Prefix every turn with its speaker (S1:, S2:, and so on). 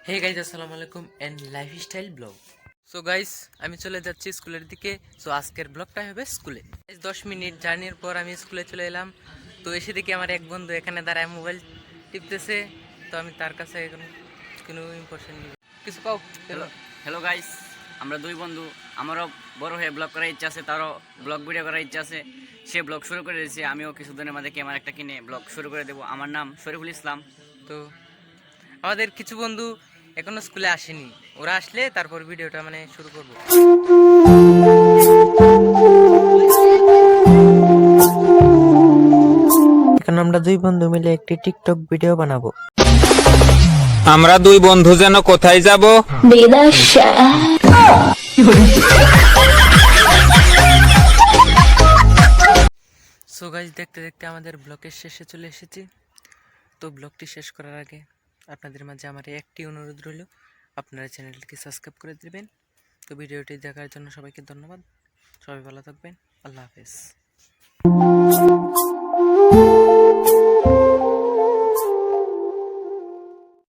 S1: হে guys, আসসালামু আলাইকুম and lifestyle blog. So guys, আমি চলে যাচ্ছি স্কুলের দিকে। সো আজকের ব্লগটা হবে স্কুলে। 10 মিনিট জার্নির পর আমি স্কুলে চলে এলাম। তো এসে দেখি আমার এক বন্ধু এখানে দাঁড়ায় মোবাইল টিপতেছে। তো আমি তার কাছে এখন কোনো ইম্পর্টেন্ট নিব কিছু পাও।
S2: হ্যালো হ্যালো গাইস, আমরা দুই বন্ধু। আমারও বড় হয়ে ব্লগ করার ইচ্ছা আছে, তারও ব্লগ ভিডিও করার ইচ্ছা আছে। সে ব্লগ শুরু করে দিয়েছে, আমিও কিছুদিনের মধ্যে ক্যামেরা একটা কিনে ব্লগ শুরু করে দেবো। আমার নাম শরীফুল ইসলাম।
S1: তো আমাদের কিছু বন্ধু এখনো স্কুলে আসেনি, ওরা আসলে তারপর ভিডিওটা শুরু করব। এখন আমরা দুই বন্ধু মিলে একটি টিকটক ভিডিও বানাবো।
S3: আমরা দুই বন্ধু যেন কোথায় যাব?
S4: বিদেশে।
S1: সো গাইস, দেখতে দেখতে আমাদের ব্লগের শেষে চলে এসেছি। তো ব্লগটি শেষ করার আগে আপনাদের মাঝে আমার একটি অনুরোধ রইল, আপনারা চ্যানেলটিকে সাবস্ক্রাইব করে দেবেন। তো ভিডিওটি দেখার জন্য সবাইকে ধন্যবাদ। সবাই ভালো থাকবেন। আল্লাহ হাফেজ।